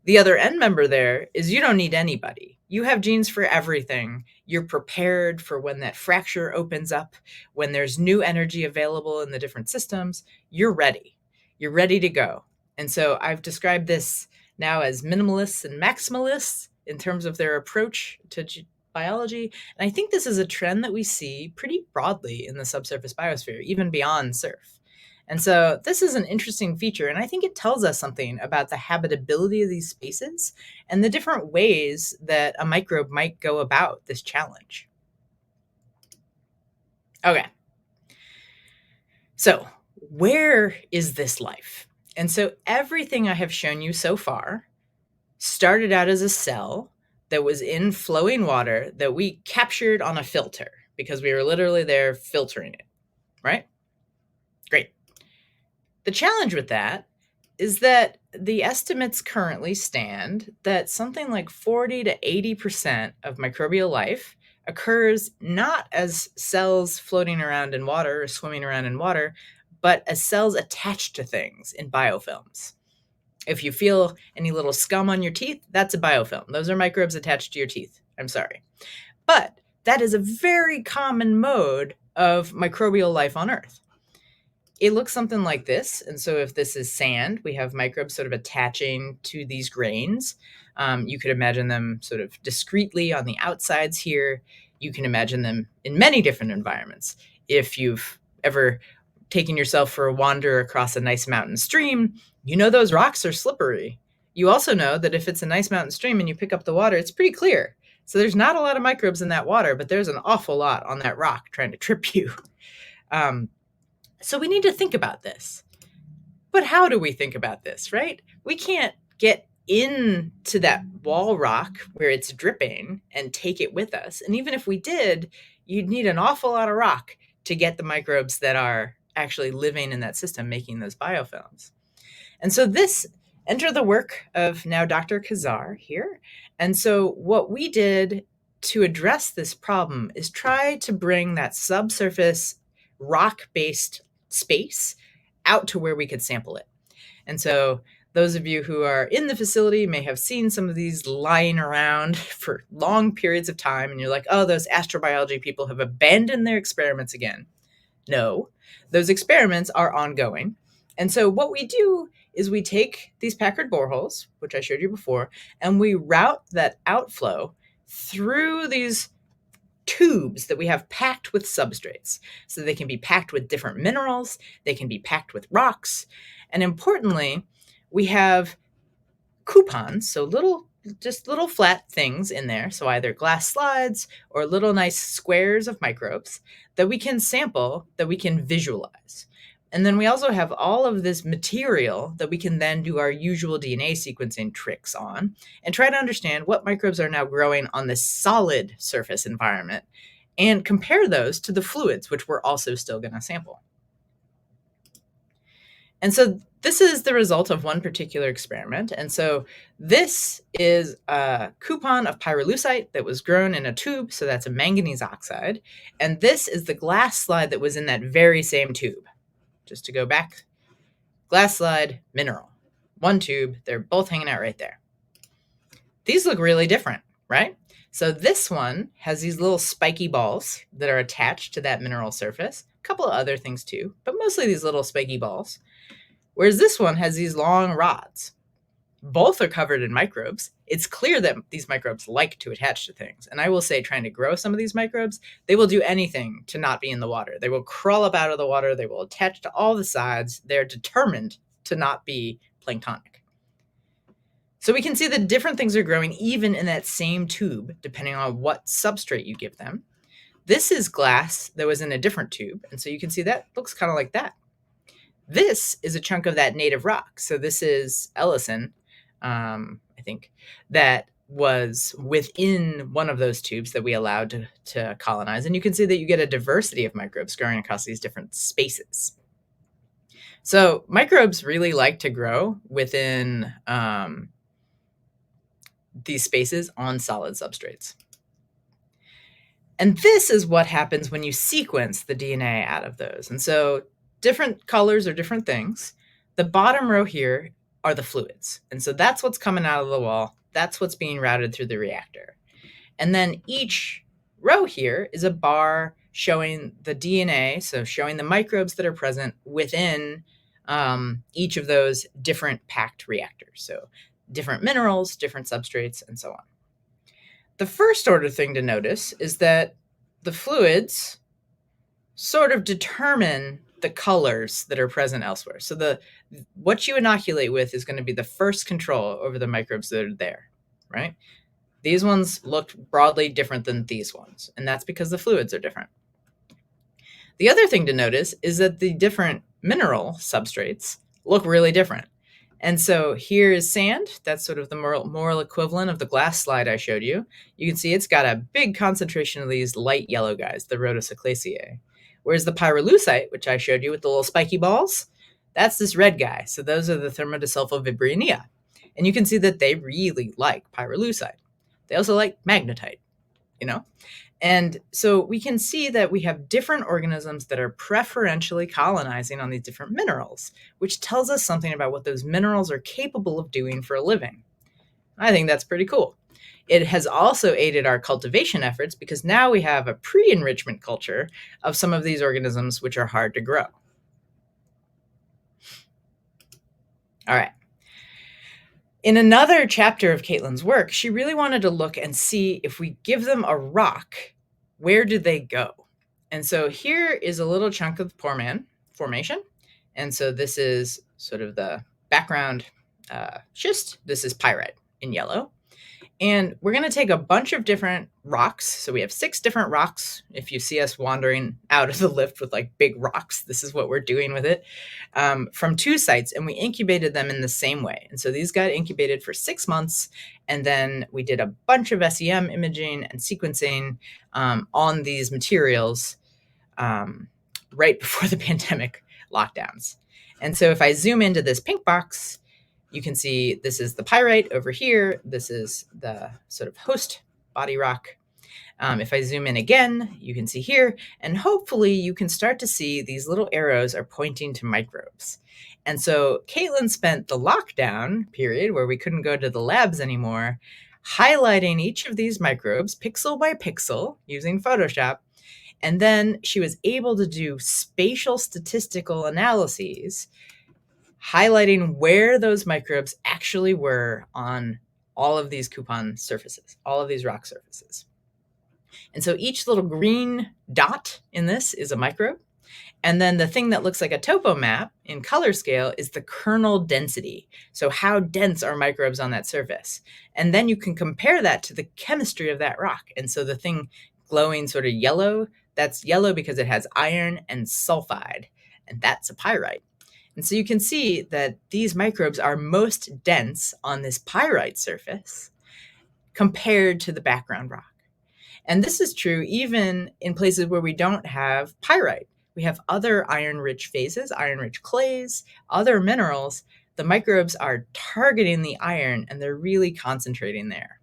The other end member there is you don't need anybody. You have genes for everything. You're prepared for when that fracture opens up, when there's new energy available in the different systems. You're ready. You're ready to go. And so I've described this now as minimalists and maximalists in terms of their approach to biology. And I think this is a trend that we see pretty broadly in the subsurface biosphere, even beyond surf. And so this is an interesting feature, and I think it tells us something about the habitability of these spaces and the different ways that a microbe might go about this challenge. Okay. So where is this life? And so everything I have shown you so far started out as a cell that was in flowing water that we captured on a filter because we were literally there filtering it, right? Great. The challenge with that is that the estimates currently stand that something like 40 to 80% of microbial life occurs not as cells floating around in water or swimming around in water, but as cells attached to things in biofilms. If you feel any little scum on your teeth, that's a biofilm. Those are microbes attached to your teeth. I'm sorry. But that is a very common mode of microbial life on Earth. It looks something like this. And so if this is sand, we have microbes sort of attaching to these grains. You could imagine them sort of discretely on the outsides here. You can imagine them in many different environments. If you've ever taking yourself for a wander across a nice mountain stream, you know those rocks are slippery. You also know that if it's a nice mountain stream and you pick up the water, it's pretty clear. So there's not a lot of microbes in that water, but there's an awful lot on that rock trying to trip you. So we need to think about this. But how do we think about this, right? We can't get into that wall rock where it's dripping and take it with us. And even if we did, you'd need an awful lot of rock to get the microbes that are actually living in that system, making those biofilms. And so enter the work of now Dr. Kazar here. And so what we did to address this problem is try to bring that subsurface rock-based space out to where we could sample it. And so those of you who are in the facility may have seen some of these lying around for long periods of time, and you're like, oh, those astrobiology people have abandoned their experiments again. No, those experiments are ongoing. And so what we do is we take these Packard boreholes, which I showed you before, and we route that outflow through these tubes that we have packed with substrates. So they can be packed with different minerals, they can be packed with rocks, and importantly, we have coupons, so just little flat things in there, so either glass slides or little nice squares of microbes that we can sample, that we can visualize. And then we also have all of this material that we can then do our usual DNA sequencing tricks on and try to understand what microbes are now growing on this solid surface environment and compare those to the fluids, which we're also still going to sample. And so this is the result of one particular experiment. And so this is a coupon of pyrolusite that was grown in a tube. So that's a manganese oxide. And this is the glass slide that was in that very same tube. Just to go back, glass slide, mineral. One tube, they're both hanging out right there. These look really different, right? So this one has these little spiky balls that are attached to that mineral surface. A couple of other things too, but mostly these little spiky balls. Whereas this one has these long rods. Both are covered in microbes. It's clear that these microbes like to attach to things. And I will say, trying to grow some of these microbes, they will do anything to not be in the water. They will crawl up out of the water. They will attach to all the sides. They're determined to not be planktonic. So we can see that different things are growing even in that same tube, depending on what substrate you give them. This is glass that was in a different tube. And so you can see that looks kind of like that. This is a chunk of that native rock. So this is Ellison, I think, that was within one of those tubes that we allowed to colonize. And you can see that you get a diversity of microbes growing across these different spaces. So microbes really like to grow within these spaces on solid substrates. And this is what happens when you sequence the DNA out of those. And so different colors are different things. The bottom row here are the fluids. And so that's what's coming out of the wall. That's what's being routed through the reactor. And then each row here is a bar showing the DNA, so showing the microbes that are present within each of those different packed reactors. So different minerals, different substrates, and so on. The first order thing to notice is that the fluids sort of determine the colors that are present elsewhere. So what you inoculate with is going to be the first control over the microbes that are there, right? These ones look broadly different than these ones, and that's because the fluids are different. The other thing to notice is that the different mineral substrates look really different. And so here is sand. That's sort of the moral equivalent of the glass slide I showed you. You can see it's got a big concentration of these light yellow guys, the rhodociclaceae. Whereas the pyrolusite, which I showed you with the little spiky balls, that's this red guy. So those are the thermodisulfovibrio. And you can see that they really like pyrolusite. They also like magnetite, And so we can see that we have different organisms that are preferentially colonizing on these different minerals, which tells us something about what those minerals are capable of doing for a living. I think that's pretty cool. It has also aided our cultivation efforts because now we have a pre-enrichment culture of some of these organisms which are hard to grow. All right. In another chapter of Caitlin's work, she really wanted to look and see if we give them a rock, where do they go? And so here is a little chunk of the Poor Man Formation. And so this is sort of the background schist. This is pyrite in yellow. And we're going to take a bunch of different rocks. So we have 6 different rocks. If you see us wandering out of the lift with like big rocks, this is what we're doing with it, from 2 sites. And we incubated them in the same way. And so these got incubated for 6 months. And then we did a bunch of SEM imaging and sequencing on these materials right before the pandemic lockdowns. And so if I zoom into this pink box, you can see this is the pyrite over here. This is the sort of host body rock. If I zoom in again, you can see here, and hopefully you can start to see these little arrows are pointing to microbes. And so Caitlin spent the lockdown period where we couldn't go to the labs anymore, highlighting each of these microbes pixel by pixel using Photoshop. And then she was able to do spatial statistical analyses highlighting where those microbes actually were on all of these coupon surfaces, all of these rock surfaces. And so each little green dot in this is a microbe. And then the thing that looks like a topo map in color scale is the kernel density. So how dense are microbes on that surface? And then you can compare that to the chemistry of that rock. And so the thing glowing sort of yellow, that's yellow because it has iron and sulfide, and that's a pyrite. And so you can see that these microbes are most dense on this pyrite surface compared to the background rock. And this is true even in places where we don't have pyrite. We have other iron-rich phases, iron-rich clays, other minerals. The microbes are targeting the iron and they're really concentrating there.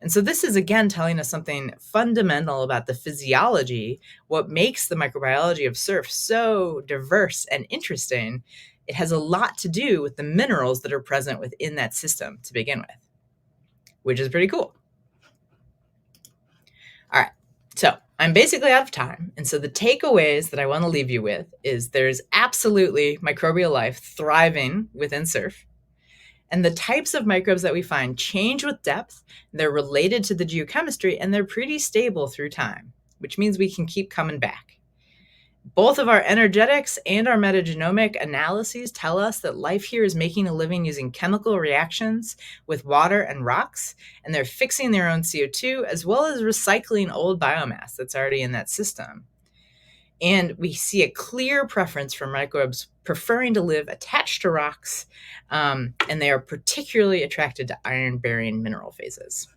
And so this is again telling us something fundamental about the physiology, what makes the microbiology of surf so diverse and interesting. It has a lot to do with the minerals that are present within that system to begin with, which is pretty cool. All right, so I'm basically out of time. And so the takeaways that I want to leave you with is there's absolutely microbial life thriving within surf. And the types of microbes that we find change with depth. They're related to the geochemistry and they're pretty stable through time, which means we can keep coming back. Both of our energetics and our metagenomic analyses tell us that life here is making a living using chemical reactions with water and rocks, and they're fixing their own CO2 as well as recycling old biomass that's already in that system. And we see a clear preference for microbes preferring to live attached to rocks, and they are particularly attracted to iron-bearing mineral phases.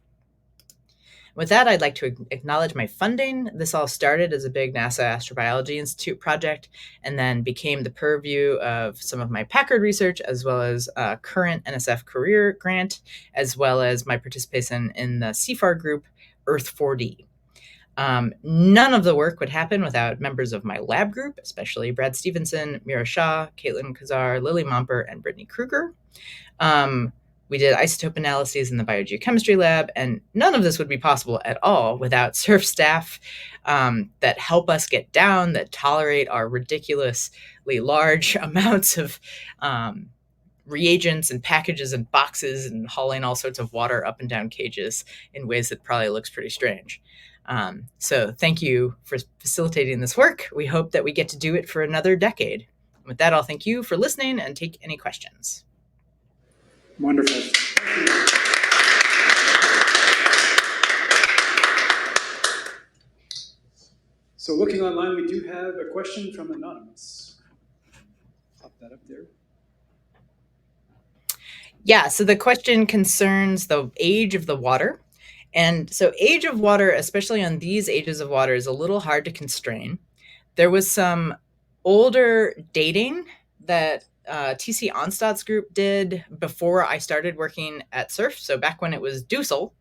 With that, I'd like to acknowledge my funding. This all started as a big NASA Astrobiology Institute project and then became the purview of some of my Packard research, as well as a current NSF career grant, as well as my participation in the CFAR group, Earth 4D. None of the work would happen without members of my lab group, especially Brad Stevenson, Mira Shah, Caitlin Kazar, Lily Momper, and Brittany Kruger. We did isotope analyses in the biogeochemistry lab, and none of this would be possible at all without SURF staff that help us get down, that tolerate our ridiculously large amounts of reagents and packages and boxes and hauling all sorts of water up and down cages in ways that probably looks pretty strange. So thank you for facilitating this work. We hope that we get to do it for another decade. With that, I'll thank you for listening and take any questions. Wonderful. So looking online, we do have a question from Anonymous. Pop that up there. Yeah, so the question concerns the age of the water. And so age of water, especially on these ages of water, is a little hard to constrain. There was some older dating that T.C. Onstad's group did before I started working at SURF. So back when it was Dussel,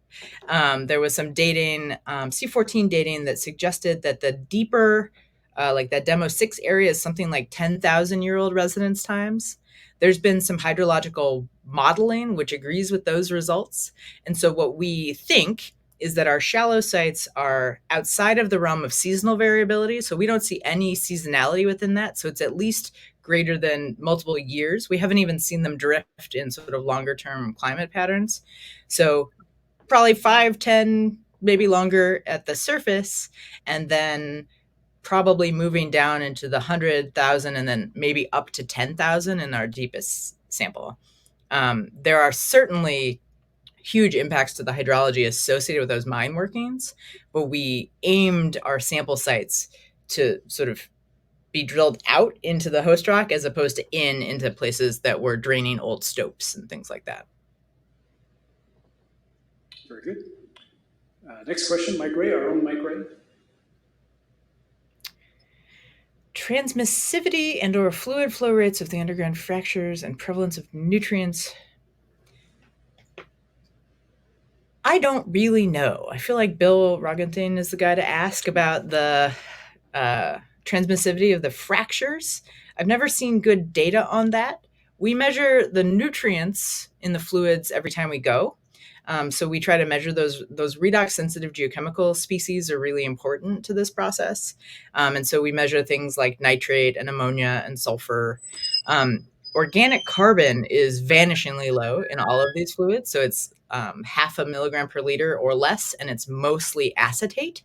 there was some dating, C14 dating, that suggested that the deeper, like that DeMMO 6 area is something like 10,000-year-old residence times. There's been some hydrological modeling which agrees with those results. And so what we think is that our shallow sites are outside of the realm of seasonal variability. So we don't see any seasonality within that. So it's at least greater than multiple years. We haven't even seen them drift in sort of longer term climate patterns. So probably 5, 10, maybe longer at the surface, and then probably moving down into the 100,000 and then maybe up to 10,000 in our deepest sample. There are certainly huge impacts to the hydrology associated with those mine workings, but we aimed our sample sites to sort of be drilled out into the host rock as opposed to into places that were draining old stopes and things like that. Very good. Next question, Mike Ray, our own Mike Ray. Transmissivity and or fluid flow rates of the underground fractures and prevalence of nutrients. I don't really know. I feel like Bill Rogenthien is the guy to ask about the transmissivity of the fractures. I've never seen good data on that. We measure the nutrients in the fluids every time we go. So we try to measure those redox sensitive geochemical species are really important to this process. And so we measure things like nitrate and ammonia and sulfur. Organic carbon is vanishingly low in all of these fluids. So it's 0.5 milligram per liter or less, and it's mostly acetate.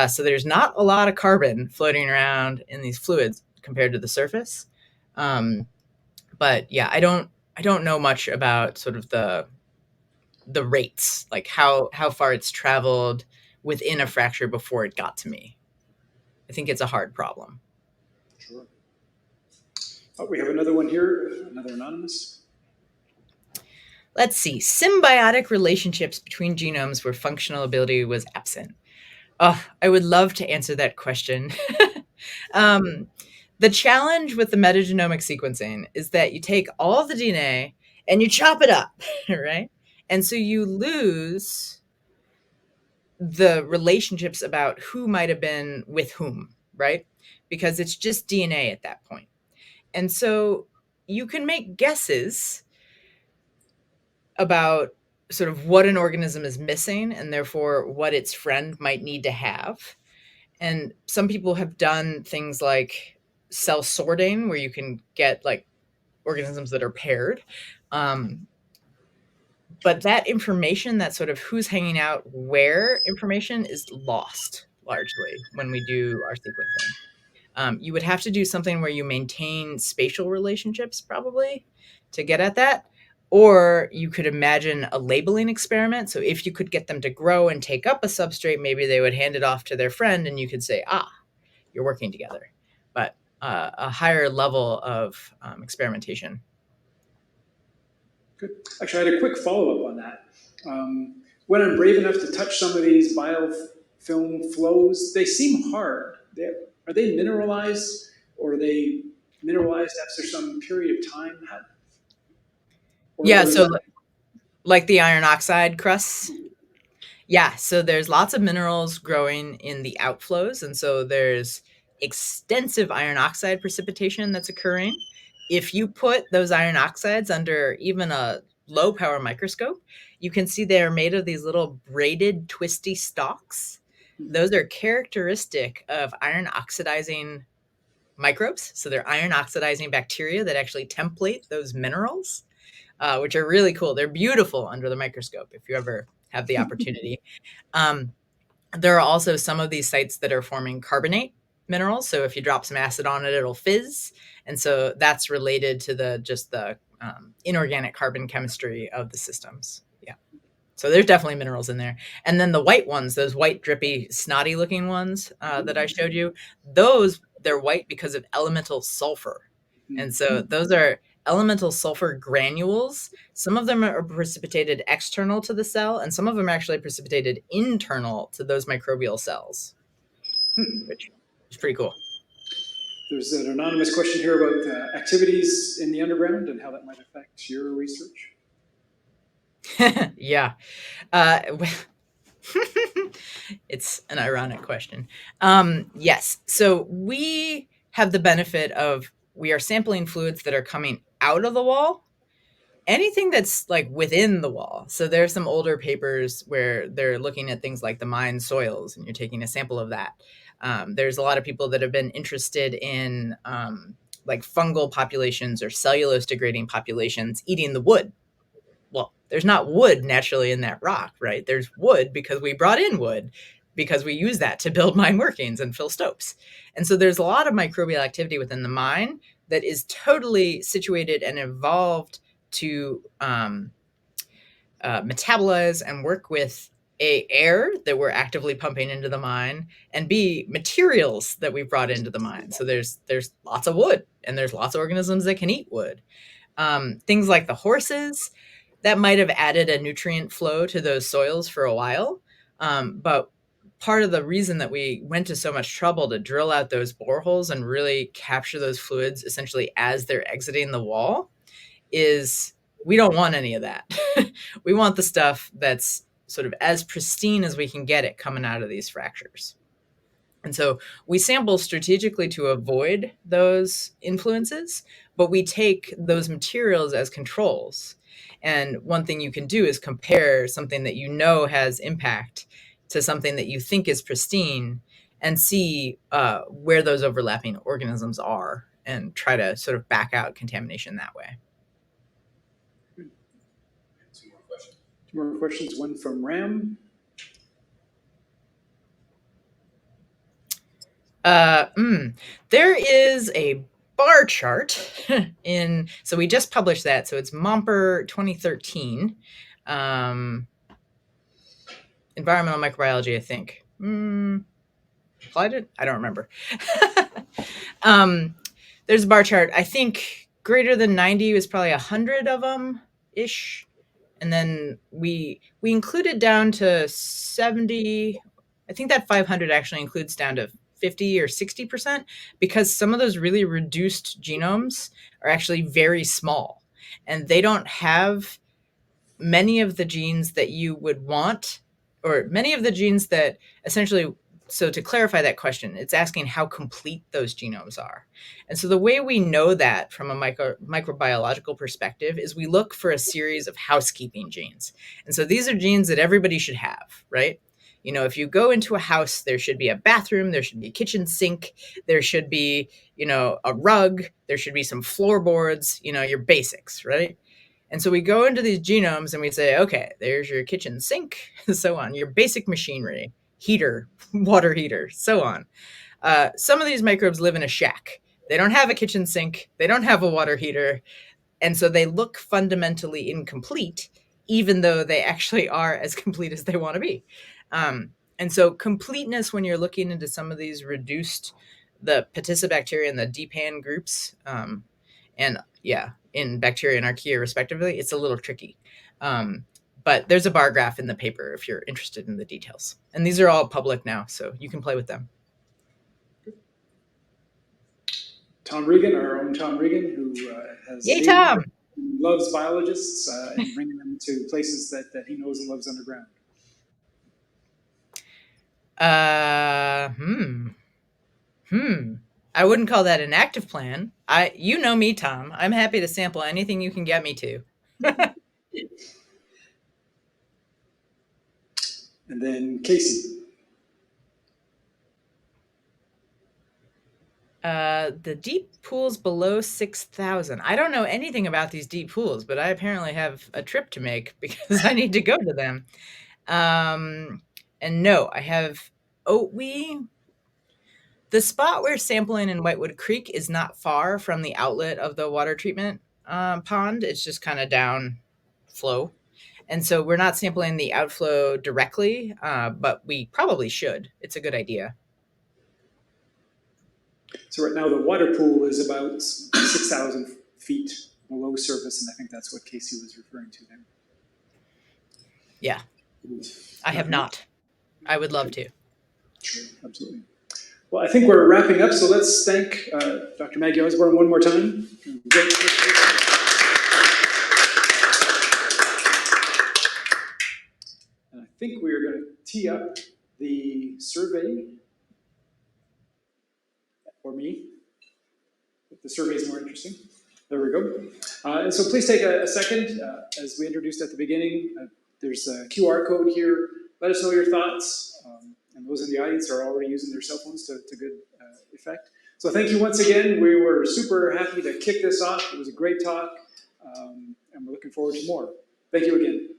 So there's not a lot of carbon floating around in these fluids compared to the surface. But yeah, I don't know much about sort of the rates, like how far it's traveled within a fracture before it got to me. I think it's a hard problem. Sure. Oh, we have another one here, another anonymous. Let's see. Symbiotic relationships between genomes where functional ability was absent. Oh, I would love to answer that question. The challenge with the metagenomic sequencing is that you take all the DNA and you chop it up, right? And so you lose the relationships about who might have been with whom, right? Because it's just DNA at that point. And so you can make guesses about sort of what an organism is missing and therefore what its friend might need to have. And some people have done things like cell sorting, where you can get like organisms that are paired. But that information, that sort of who's hanging out where information, is lost largely when we do our sequencing. You would have to do something where you maintain spatial relationships probably to get at that. Or you could imagine a labeling experiment. So if you could get them to grow and take up a substrate, maybe they would hand it off to their friend and you could say, you're working together. But a higher level of experimentation. Good. Actually, I had a quick follow-up on that. When I'm brave enough to touch some of these biofilm flows, they seem hard. Are they mineralized, or are they mineralized after some period of time? Yeah, so like the iron oxide crusts. Yeah, so there's lots of minerals growing in the outflows, and so there's extensive iron oxide precipitation that's occurring. If you put those iron oxides under even a low power microscope, you can see they are made of these little braided, twisty stalks. Those are characteristic of iron oxidizing microbes. So they're iron oxidizing bacteria that actually template those minerals, which are really cool. They're beautiful under the microscope if you ever have the opportunity. There are also some of these sites that are forming carbonate minerals. So if you drop some acid on it, it'll fizz. And so that's related to the inorganic carbon chemistry of the systems. Yeah. So there's definitely minerals in there. And then the white ones, those white, drippy, snotty looking ones that I showed you, they're white because of elemental sulfur. And so those are elemental sulfur granules. Some of them are precipitated external to the cell, and some of them are actually precipitated internal to those microbial cells, which is pretty cool. There's an anonymous question here about activities in the underground and how that might affect your research. Yeah. It's an ironic question. Yes. So we have the benefit of, we are sampling fluids that are coming out of the wall, anything that's like within the wall. So there's some older papers where they're looking at things like the mine soils and you're taking a sample of that. There's a lot of people that have been interested in like fungal populations or cellulose degrading populations eating the wood. Well, there's not wood naturally in that rock, right? There's wood because we brought in wood, because we use that to build mine workings and fill stopes. And so there's a lot of microbial activity within the mine that is totally situated and evolved to metabolize and work with air that we're actively pumping into the mine, and B, materials that we've brought into the mine. So there's lots of wood, and there's lots of organisms that can eat wood. Things like the horses, that might have added a nutrient flow to those soils for a while. But part of the reason that we went to so much trouble to drill out those boreholes and really capture those fluids essentially as they're exiting the wall is we don't want any of that. We want the stuff that's sort of as pristine as we can get it coming out of these fractures. And so we sample strategically to avoid those influences, but we take those materials as controls. And one thing you can do is compare something that you know has impact to something that you think is pristine, and see where those overlapping organisms are, and try to sort of back out contamination that way. Two more questions, one from Ram. There is a bar chart so we just published that. So it's MOMPR 2013, environmental microbiology, I think. Applied it? I don't remember. There's a bar chart. I think greater than 90 was probably 100 of them ish. And then we included down to 70. I think that 500 actually includes down to 50 or 60% because some of those really reduced genomes are actually very small and they don't have many of the genes that you would want, or many of the genes that essentially, so to clarify that question, it's asking how complete those genomes are. And so the way we know that from a microbiological perspective is we look for a series of housekeeping genes. And so these are genes that everybody should have, right? You know, if you go into a house, there should be a bathroom, there should be a kitchen sink, there should be, you know, a rug, there should be some floorboards, you know, your basics, right? And so we go into these genomes and we say, okay, there's your kitchen sink, so on, your basic machinery, heater, water heater, so on. Some of these microbes live in a shack. They don't have a kitchen sink. They don't have a water heater. And so they look fundamentally incomplete, even though they actually are as complete as they want to be. And so completeness, when you're looking into some of these reduced, the Paticibacteria and the DPAN groups, and yeah, in bacteria and archaea respectively, it's a little tricky. But there's a bar graph in the paper if you're interested in the details. And these are all public now, so you can play with them. Tom Regan, our own Tom Regan, who has Yay, Tom! Loves biologists and bringing them to places that he knows and loves underground. I wouldn't call that an active plan. You know me, Tom. I'm happy to sample anything you can get me to. And then Casey. The deep pools below 6,000. I don't know anything about these deep pools, but I apparently have a trip to make because I need to go to them. And no, I have the spot we're sampling in Whitewood Creek is not far from the outlet of the water treatment pond. It's just kind of down flow. And so we're not sampling the outflow directly, but we probably should. It's a good idea. So right now the water pool is about 6,000 feet below surface, and I think that's what Casey was referring to there. Yeah, I have not. I would love to. Sure, absolutely. Well, I think we're wrapping up, so let's thank Dr. Maggie Osburn one more time. Great presentation. And I think we are going to tee up the survey, or me, if the survey is more interesting. There we go. And so please take a second. As we introduced at the beginning, there's a QR code here. Let us know your thoughts. And those in the audience are already using their cell phones to good effect. So thank you once again. We were super happy to kick this off. It was a great talk. And we're looking forward to more. Thank you again.